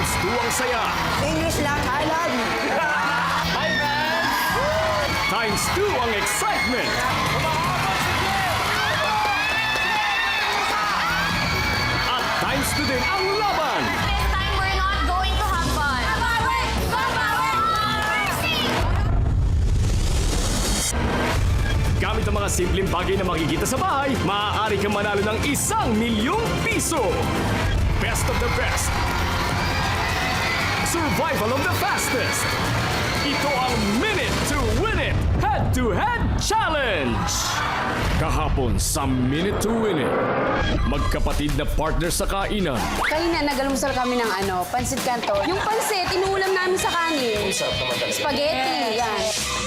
Times 2 ang saya. English lang, I love you. Hi, fans! Times 2 ang excitement. At times 2 din ang laban. This time we're not going to have fun. Babawi! Babawi! Gamit ang mga simpleng bagay na makikita sa bahay, maaari kang manalo ng 1,000,000 piso. Best of the best. Survival of the fastest. Ito ang Minute to Win It Head-to-Head Challenge. Kahapon sa Minute to Win It, magkapatid na partner sa kainan. Kanina nagalumusal kami ng pansit canton. Yung pansit, inuulam namin sa kanin. Spaghetti, yan.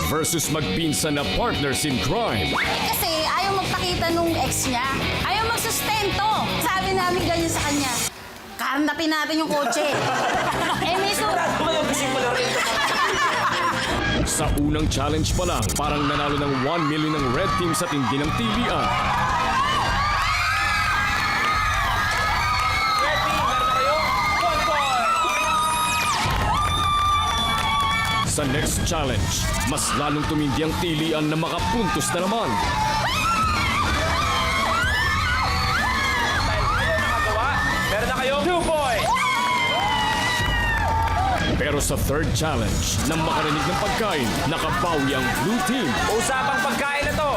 Versus magpinsan na partners in crime. Kasi ayaw magpakita nung ex niya. Ayaw magsustento. Sabi namin ganyan sa kanya. Karnapin natin yung kotse. May Sa unang challenge pa lang, parang nanalo ng 1 million ng red team sa tindi ng tilian. Red team, meron na kayo? 1 point! Sa next challenge, mas lalong tumindi ang tilian na makapuntos na naman. Dahil kayo nakagawa, meron na kayo 2 points! Pero sa third challenge, nang makarinig ng pagkain, nakabawi ang blue team. Usapang pagkain na to!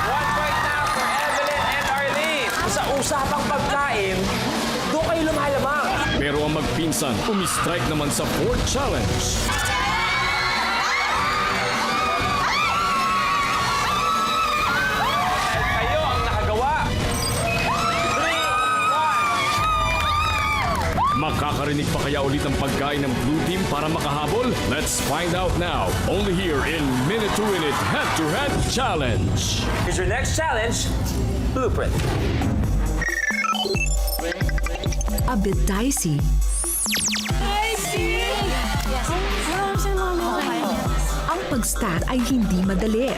1 point na for Evelyn and Arlene. Sa usapang pagkain, doon kayo lumalamang. Pero ang magpinsan, umistrike naman sa fourth challenge. Dahil kayo ang nakagawa. 3, 1. Makakarinig pa kaya ulit ang pagkain ng blue team para makahabol? Let's find out now, only here in Minute to Win It Head-to-Head Challenge. Here's your next challenge, Blueprint. A bit dicey. Ang pag-stack ay hindi madali.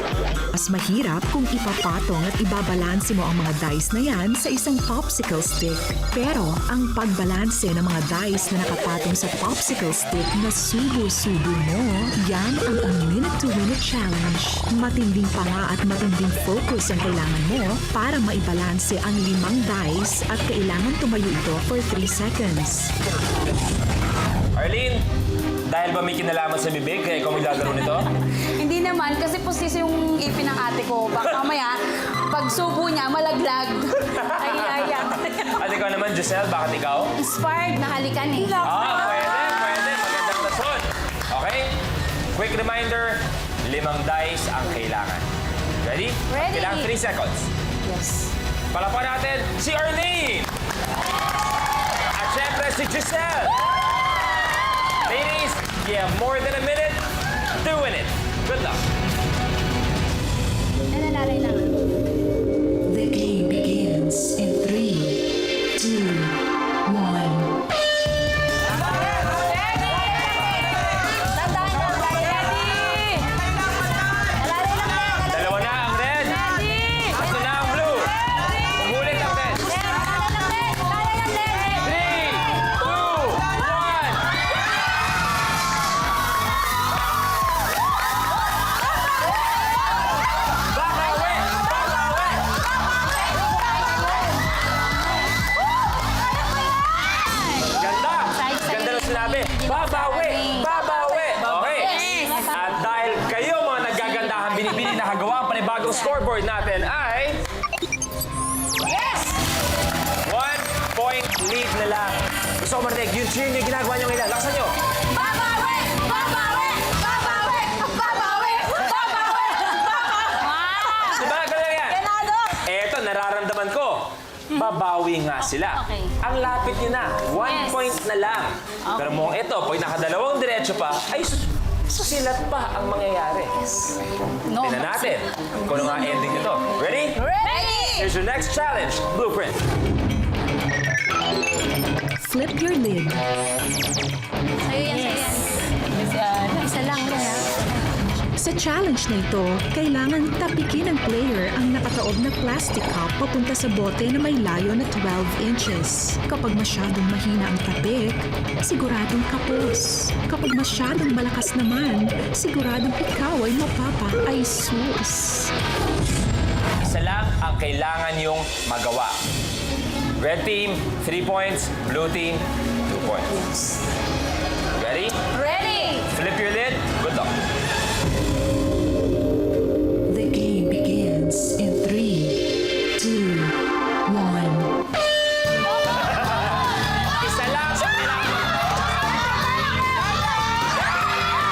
Mas mahirap kung ipapatong at ibabalanse mo ang mga dice na yan sa isang popsicle stick. Pero ang pagbalanse ng mga dice na nakapatong sa popsicle stick na subo-subo mo, yan ang Minute to Win It Challenge. Matinding panga at matinding focus ang kailangan mo para maibalanse ang 5 dice at kailangan tumayo ito for 3 seconds. Arlene, dahil ba may kinalaman sa bibig kaya ikaw maglalaro nito? Hindi naman, kasi pusis yung ipin ng ate ko. Baka mamaya, pag subo niya, malaglag. Ay. At ikaw naman, Giselle, bakit ikaw? Inspired na halikan eh. Pwede. Magandang rason. Okay? Quick reminder, 5 dice ang kailangan. Ready? Ready. Kailangan 3 seconds. Yes. Palapan natin si Arlene! At syempre si Giselle! Ladies, you have more than a minute to win it. Good luck. Nananalay lang. The game begins in 3, 2, 1. Dalawa na ang red. Tatlo na ang blue. Umulit ang red. 3, 2, 1. Babawi! Ganda! Ganda ng sinabi. Babawi! Babawi! Okay. At dahil kayo mga nagagandahan binibini nakagawa ang panibagong scoreboard natin ay... Yes! 1 point lead na lang. Gusto ko marinig, yung cheer niyo ginagawa niyo ngayon. Laksan niyo. Babawi! Babawi! Babawi! Babawi! Babawi! Diba? Ganun yan. Eto, nararamdaman ko. Babawi nga sila. Okay. Ang lapit niyo na. 1 Yes. point na lang. Pero mukhang ito, pag nakadalawang diretso pa, ay susilat pa ang mangyayari. No. Tingnan natin kung ano nga ending nito. Ready? Ready! Here's your next challenge, Blueprint. Flip your lid. Sa'yo yan, sa'yo yan. Isa lang yan. Sa challenge na ito, kailangan tapikin ng player ang nakataob na plastic cup papunta sa bote na may layo na 12 inches. Kapag masyadong mahina ang tapik, siguradong kapos. Kapag masyadong malakas naman, siguradong ikaw ay mapapa-ay sus. Isa lang ang kailangan yung magawa. Red team, 3 points. Blue team, 2 points. Ready? Ready! Flip your lid. Good luck. The game begins in 3, 2, 1. Isa lang ang kailangan.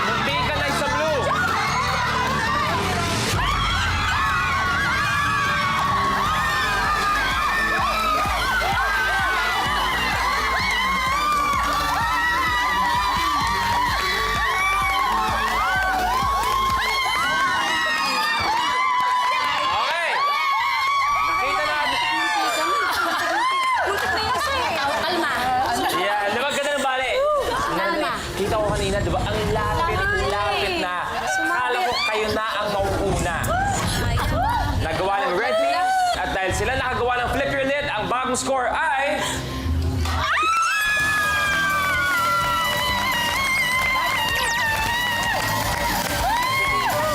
Munti ka na sa blue. Okay. Nakita natin. Kalma. Yeah, di ba ganda ng bali? Kalma. Kita ko kanina, di ba? Ang lapit na. Kala ko kayo na ang mauuna. Nagawa ng red team. At dahil sila nakagawa ng flip your lid, ang bagong score ay...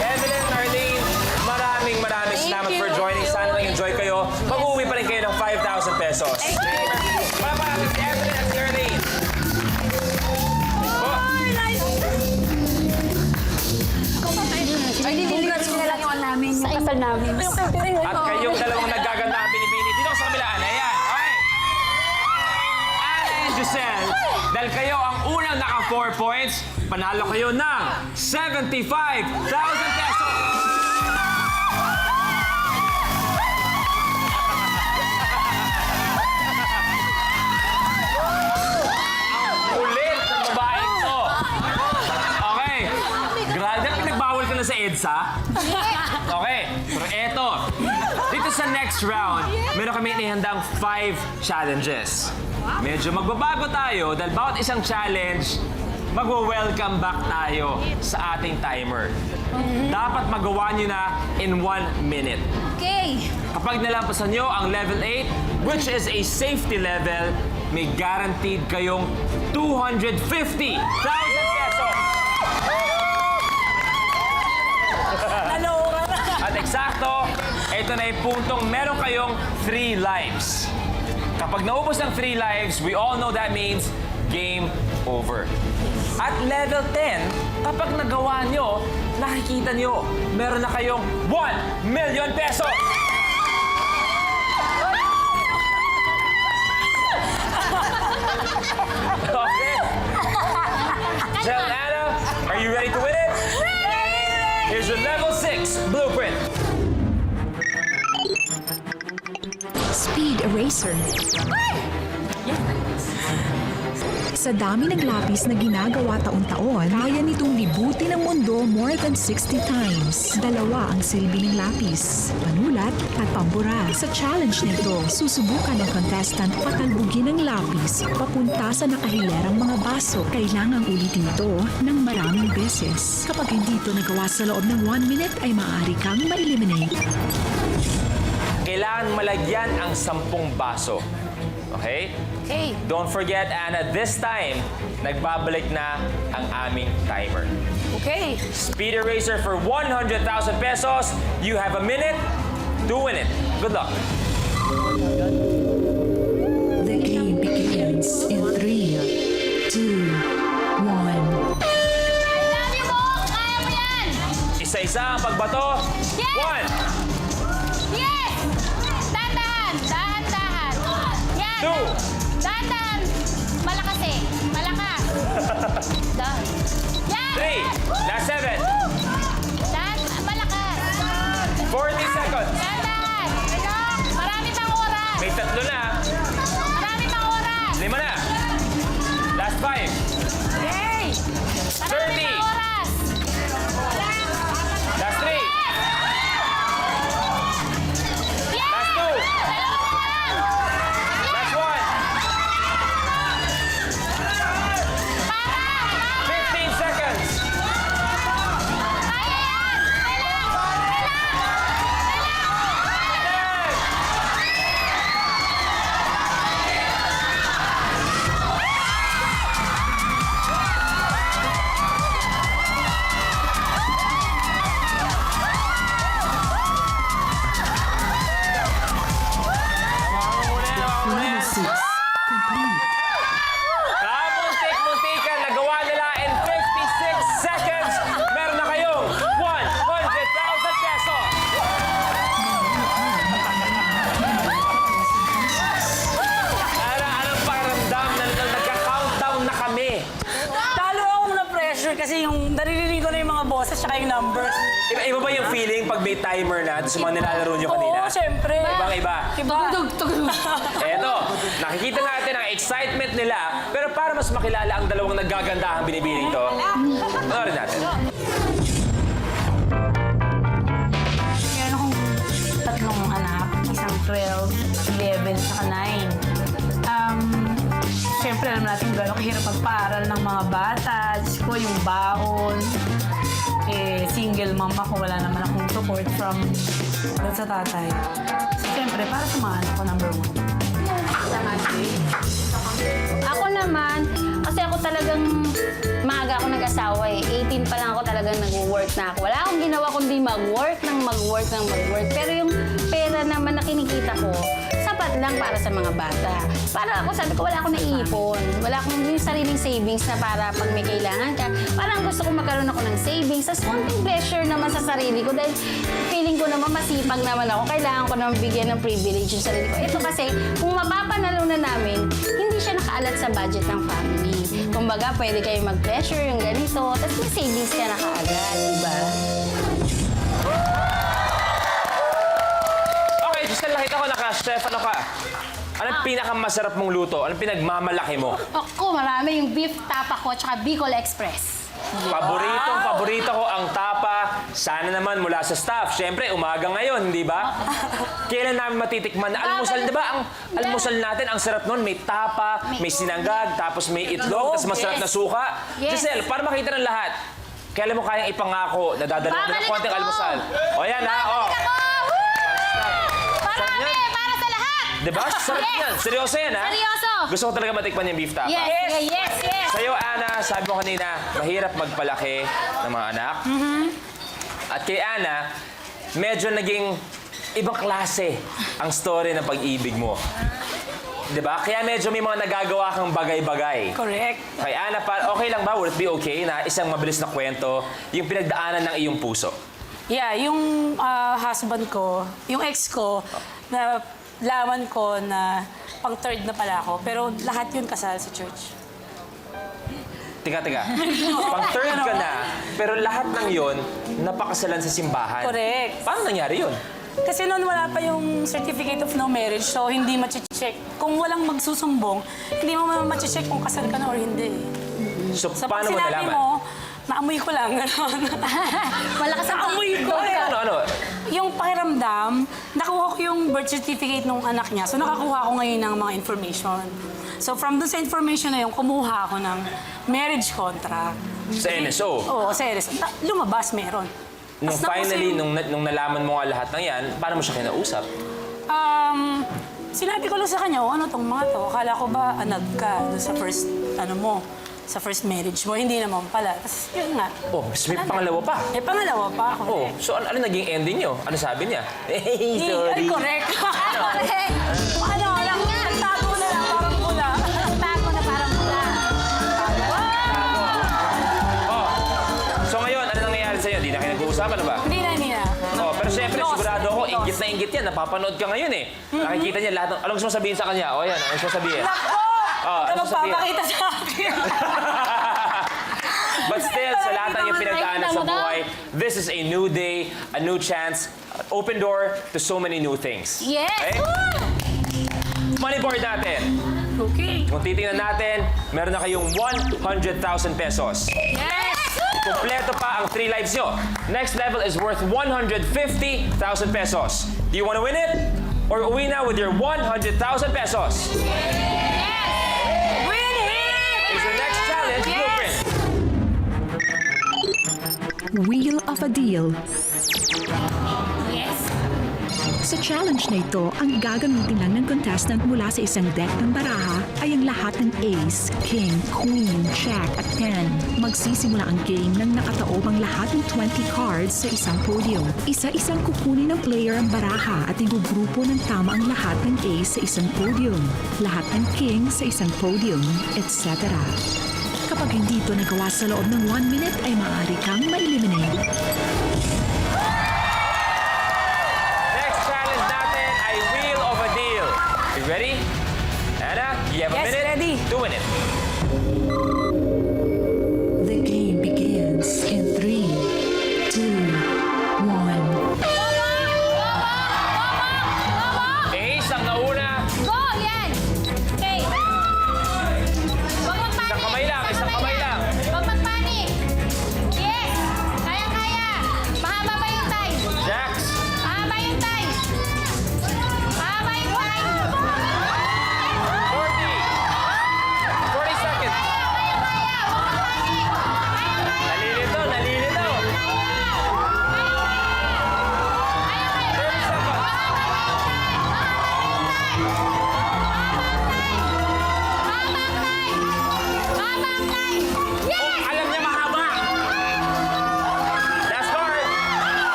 Evelyn, Arlene, maraming salamat for joining. Sana nag-enjoy kayo. Mag-uwi pa rin kayo ng 5,000 pesos. Palapalakin si Evelyn at si Arlene. Ay, congrats ko na lang yung namin, yung kasal namin. At kayong dalawang nagaganda ang binibini dito sa kabilaan. Ayan, okay. Anna and Giselle, dahil kayo ang unang naka 4 points, panalo kayo ng 75,000 pesos. Ang kulit ng babaeng to. Okay. Grabe, pinagbawal ka na sa EDSA. Okay, pero eto. Dito sa next round, meron kami inihandang 5 challenges. Medyo magbabago tayo dahil bawat isang challenge, magwa-welcome back tayo sa ating timer. Dapat magawa nyo na in 1 minute. Okay. Kapag nalampasan nyo ang level 8, which is a safety level, may guaranteed kayong 250,000 pesos. At eksakto, ito na yung puntong meron kayong 3 lives. Kapag naubos ng 3 lives, we all know that means game over. At level 10, kapag nagawa nyo, nakikita nyo, meron na kayong 1 million pesos! Okay. Jel, Anna, are you ready to win it? Here's your level 6 blueprint. Speed Eraser. Sa dami ng lapis na ginagawa taon-taon, kaya nitong libutin ang mundo more than 60 times. Dalawa ang silbi ng lapis, panulat at pambura. Sa challenge nito, susubukan ng contestant patalbugin ng lapis papunta sa nakahilerang mga baso. Kailangang ulitin ito ng maraming beses. Kapag hindi ito nagawa sa loob ng 1 minute, ay maaari kang ma-eliminate. Kailangan malagyan ang 10 baso. Okay? Okay. Don't forget, Anna, this time, nagbabalik na ang aming timer. Okay. Speed Eraser for 100,000 pesos. You have a minute to win it. Good luck. The game begins in 3, 2, 1. Love you, Bok! Kaya mo yan! Isa-isa ang pagbato. Yes! 1, Yes! Dahan-dahan! Dahan-dahan! Yan! 2, Dahan-dahan! Malakas eh! Malakas! Dahan! Yan! 3, last 7, Dahan! Malakas! 40 seconds. Dahan-dahan! Marami pang oras! May 3 na. Marami pang oras! 5 na. Last 5. Yay! Marami 30. pang oras! Last 3. Yes! Last 2. Last 1. 15 seconds. boses tsaka yung numbers. Iba ba yung feeling pag may timer na sa mga nilalaro nyo kanina? Oo, syempre. Ibang-iba. Iba. Eto, nakikita natin ang excitement nila, pero para mas makilala ang dalawang naggagandahang binibining to, panoorin natin. Meron akong tatlong anak, isang 12, 11, saka 9. Siyempre, alam natin gano'ng kahirap magpaaral ng mga bata. Diyos ko, yung baon. Single mom ako, wala naman akong support from doon sa tatay. So, siyempre, para sa mga anak ko, number 1. Ako naman, kasi ako talagang maaga ako nag-asawa eh. 18 pa lang ako talagang nag-work na ako. Wala akong ginawa kundi mag-work. Pero yung pera naman na kinikita ko, sapat lang para sa mga bata. Para ako, sabi ko, wala akong naiipon. Wala akong yung sariling savings na para pag may kailangan ka. Parang gusto ko magkaroon ako ng savings. Tapos konting pleasure naman sa sarili ko dahil feeling ko naman masipag naman ako. Kailangan ko naman bigyan ng privilege yung sarili ko. Ito kasi, kung mapapanalo na namin, hindi siya nakaalat sa budget ng family. Kumbaga, pwede kayo mag-pleasure yung ganito. Tapos may savings ka na kaagad, diba? Okay, Giselle, nakita ko naka-chef. Ano ka? Anong pinakamasarap mong luto? Anong pinagmamalaki mo? Ako, marami yung beef tapa ko at Bicol Express. Paborito ko ang tapa. Sana naman mula sa staff. Siyempre, umaga ngayon, hindi ba? Kailan namin matitikman na almusal, di ba? Ang almusal natin, ang sarap nun. May tapa, may sinangag, tapos may itlog, tapos masarap na suka. Yes. Giselle, para makita ng lahat, kailan mo kayang ipangako na dadala mo ng Babalik konting ako! almusal? O yan ha, o. Ako! Woo! Marami! Para sa lahat! Di ba? Sarap yan. Seryoso yan, ha? Seryoso! Gusto ko talaga matikman yung beef tapa. Yes! Sa'yo, Ana, sabi mo kanina, mahirap magpalaki ng mga anak. At kay Ana, medyo naging ibang klase ang story ng pag-ibig mo. Diba? Kaya medyo may mga nagagawa kang bagay-bagay. Correct. Kay Ana, okay lang ba? Would it be okay na isang mabilis na kwento yung pinagdaanan ng iyong puso? Yeah, yung husband ko, yung ex ko, na laman ko na pang third na pala ako. Pero lahat yun kasal sa church. Tika. Pang third ka na, pero lahat ng yon napakasalan sa simbahan. Correct. Paano nangyari yun? Kasi noon wala pa yung certificate of no marriage, so hindi ma-check. Kung walang magsusumbong, hindi mo ma-check kung kasal ka na or hindi. So, So paano mo pag sinabi nalaman? mo, naamoy ko lang, gano'n. Malakas ang Naamoy ko. Ano? Yung pakiramdam, nakuha ko yung birth certificate ng anak niya. So nakakuha ko ngayon ng mga information. So from dun sa information na yun, kumuha ako ng marriage contract. Sa NSO? Oo, sa NSO. Lumabas, meron. Nung Tas tapos finally, yung- nung nalaman mo nga lahat ng yan, paano mo siya kinausap? Sinabi ko lang sa kanya, ano tong mga to? Akala ko ba anag ka dun sa first, sa first marriage mo? Hindi naman pala. Tapos yun nga. Oh, mas may pangalawa pa. Pangalawa pa ako. Oh, so ano naging ending nyo? Ano sabi niya? Hey, Ay, sorry. correct. Correct! Ano lang, nagtago na lang, parang pula. Tago na parang pula. Oh, so ngayon, ano nangyayari sa'yo? Hindi na kayo nag-uusapan, ano ba? Hindi na. Oh, pero siyempre, Lost. sigurado ako, Lost. inggit na inggit yan. Napapanood ka ngayon eh. Nakikita niya lahat ng... Anong gusto mo sabihin sa kanya? O yan, anong gusto mo sabihin? Nako! Oh, Ito ano sasabihin? magpapakita sa akin. But still, sa lahat ng iyong pinagdaanan sa buhay, this is a new day, a new chance, an open door to so many new things. Yes! Okay? Money board natin. Okay. Kung titingnan natin, meron na kayong 100,000 pesos. Yes! Kompleto pa ang 3 lives nyo. Next level is worth 150,000 pesos. Do you want to win it? Or uwi na with your 100,000 pesos? Win it! Here's your next challenge, Blueprint. Wheel of a Deal. Yes! Sa challenge na ito, ang gagamitin lang ng contestant mula sa isang deck ng baraha ay ang lahat ng ace, king, queen, jack at 10. Magsisimula ang game nang nakataob ang lahat ng 20 cards sa isang podium. Isa-isang kukunin ng player ang baraha at igugrupo ng tama ang lahat ng ace sa isang podium, lahat ng king sa isang podium, etc. Kapag hindi ito nagawa sa loob ng 1 minute ay maaari kang ma-eliminate. Next challenge natin ay Wheel of a Deal. You ready? Anna, you have a Yes, minute ready. to win it. The game begins in 3,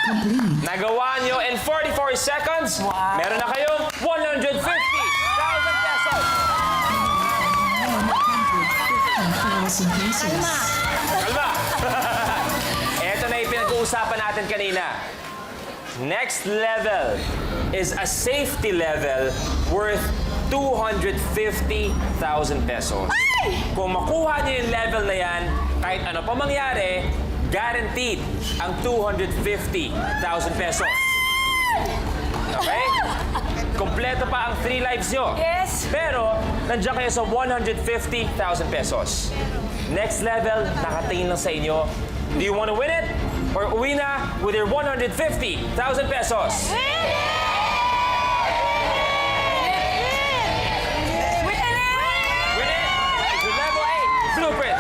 complete. Nagawa nyo in 44 seconds. Meron na kayong 150,000 pesos. 1,000 pesos. Kalma! Ito na yung pinag-uusapan natin kanina. Next level is a safety level worth 250,000 pesos. Kung makuha niyo yung level na yan, kahit ano pa mangyari, guaranteed ang 250,000 pesos. Okay? Kompleto pa ang 3 lives nyo. Yes. Pero, nandiyan kayo sa 150,000 pesos. Next level, nakatingin lang sa inyo. Do you want to win it? Or uwi na with your 150,000 pesos? Win it! It's your level 8 blueprint.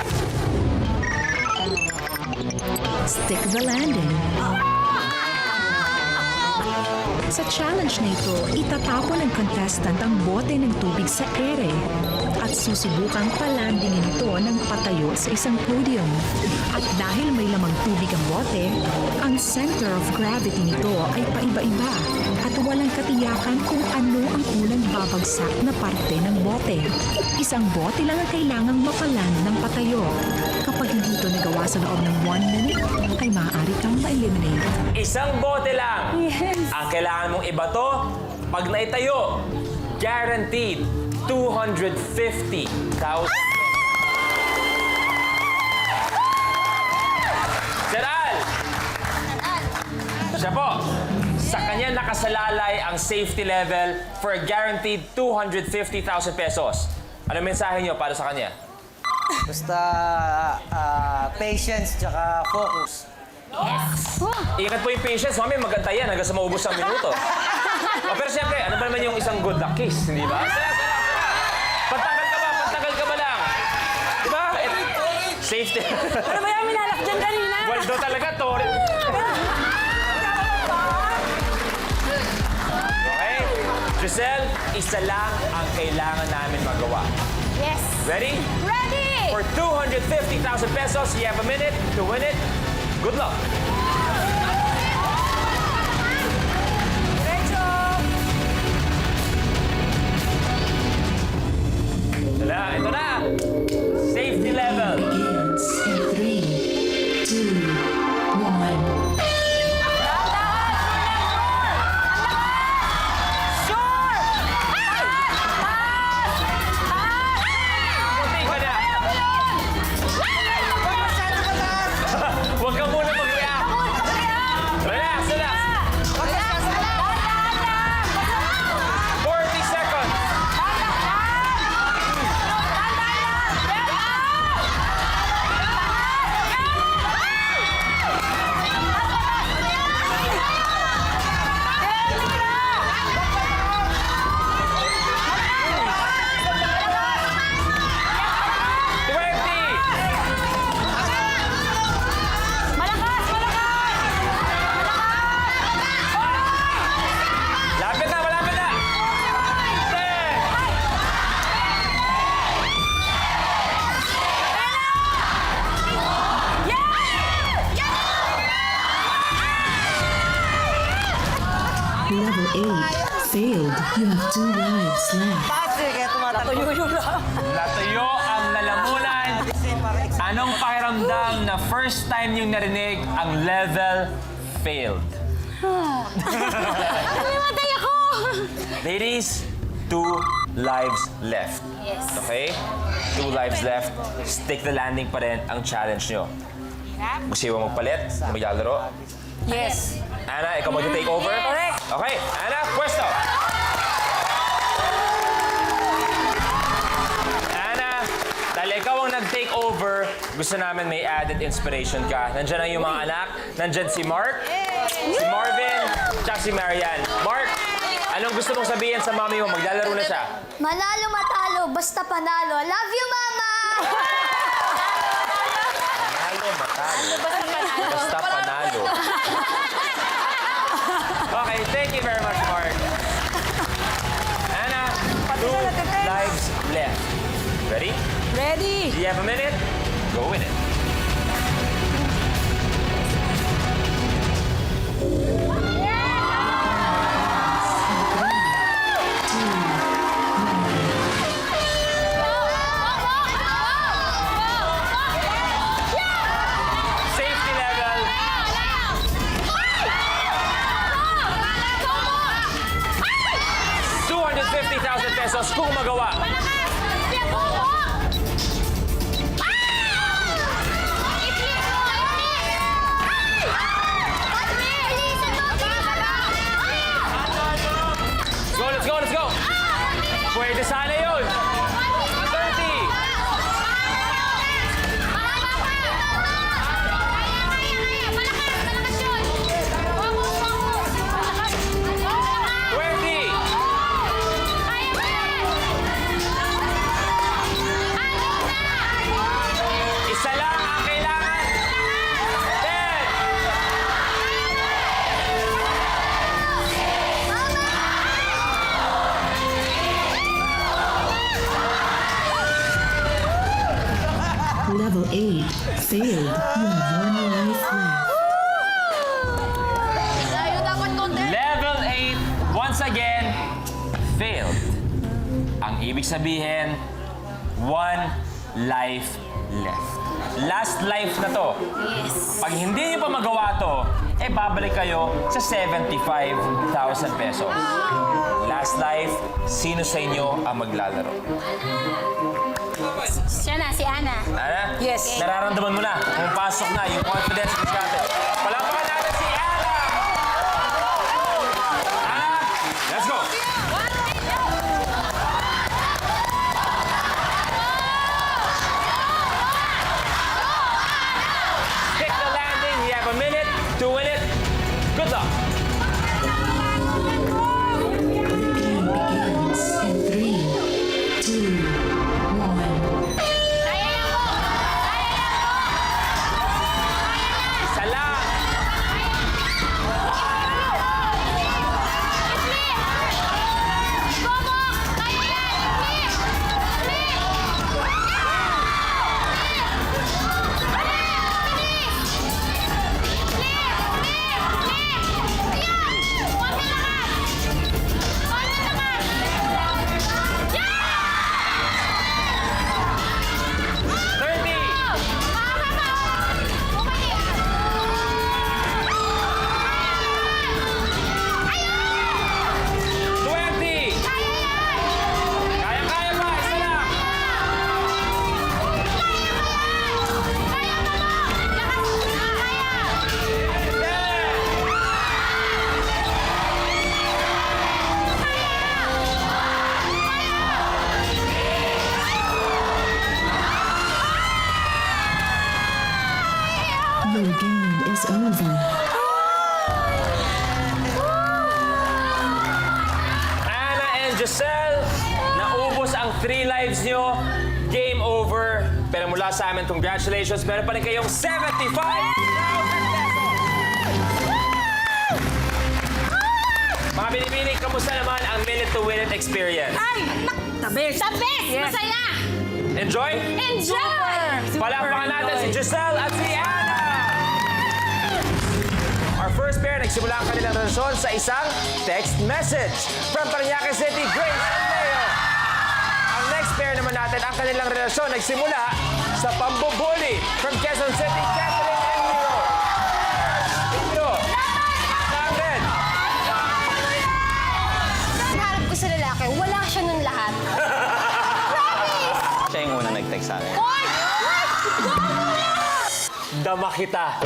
Stick the landing. Sa challenge na ito, itatapon ng contestant ang bote ng tubig sa ere at susubukang palandingin ito ng patayo sa isang podium. At dahil may lamang tubig ang bote, ang center of gravity nito ay paiba-iba at walang katiyakan kung ano ang unang babagsak na parte ng bote. Isang bote lang ang kailangang mapaland ng patayo. Kapag hindi ito nagawa sa loob ng 1 minute, ay maaari kang ma-eliminate. Isang bote lang. Ang kailangan mong ibato, pag naitayo, guaranteed 250,000. Sir Al! Siya po. Sa kanya nakasalalay ang safety level for a guaranteed 250,000 pesos. Ano mensahe niyo para sa kanya? Basta patience tsaka focus. Ingat po yung patience. Mami, magantay yan hanggang sa maubos ang minuto. Pero siyempre, ano ba naman yung isang good luck kiss, hindi ba? Sala! Pantagal ka ba lang? Diba? Safety. Ano ba yung minalak dyan kanina? Waldo talaga, Tori. Okay? Giselle, isa lang ang kailangan namin magawa. Yes. Ready? Ready! For 250,000 pesos, you have a minute to win it. Good luck. Ito na. Safety level. Begins in 3, 2, 1. Kunti ka na. Huwag ka muna mag-react. Relax, relax. 40 seconds. Lapit na, malapit na! 10! Level 8. Failed. You have 2 lives left. Patrick, kaya tumatakbo. Natuyo ang lalamunan. Anong pakiramdam na first time yung narinig ang level failed? Namimatay ako! Ladies, 2 lives left. Yes. Okay? 2 lives left. Stick the landing pa rin ang challenge nyo. Gusto mo magpalit? Maglalaro? Yes. Ana, ikaw mag-take over? Correct. Okay, Ana, pwesto! Ana, dahil ikaw ang nag-take over, gusto namin may added inspiration ka. Nandyan ang iyong mga anak. Nandyan si Mark, si Marvin, tsaka si Marian. Mark, anong gusto mong sabihin sa mami mo? Maglalaro na siya. Manalo matalo, basta panalo. Love you, Mama! Panalo, matalo. Basta panalo. Okay, thank you very much, Mark. Anna, 2 lives left. Ready? Ready? Do you have a minute? Go win it. kung magawa. Malakas! Pinagbubo! I-flip mo! Bilisan mo! Let's go, let's go! Pwede sana yun. 30. Malakas yun! Focus! 20. Isa lang ang kailangan. 10. Level 8. Failed. You have one life left. Level 8, once again, failed. Ang ibig sabihin, 1 life left. Last life na to. Yes. Pag hindi niyo pa magawa to, babalik kayo sa 75,000 pesos. Last life, sino sa inyo ang maglalaro? Siya na, si Ana. Ana? Yes. Nararamdaman mo na, pumapasok na yung confidence mo sa atin. Palakpakan natin si Ana! Ana, let's go! Stick the landing. You have a minute to win it. Good luck. Begins in 3, 2, 1. Isa lang. Kaya-kaya pa. Isa lang. 10. Your game is over. Ana and Giselle, naubos ang 3 lives nyo. Game over. Pero mula sa amin, congratulations. Meron pa rin kayong 75,000 pesos. Mga binibini, kamusta naman ang Minute to Win It experience? The best. The best! Masaya! Enjoy? Enjoy! Palakpakan natin si Giselle at si Ana! Our first pair, nagsimula ang kanilang relasyon sa isang text message. From Parañaque City, Grace and Leo. Ang next pair naman natin, ang kanilang relasyon nagsimula sa pambubuli. From Quezon City, Catherine and Miro. Miro. Catherine. Hanap ko sa lalaki, wala siya nun lahat. Siya yung unang nag-text sa akin. Dama kita.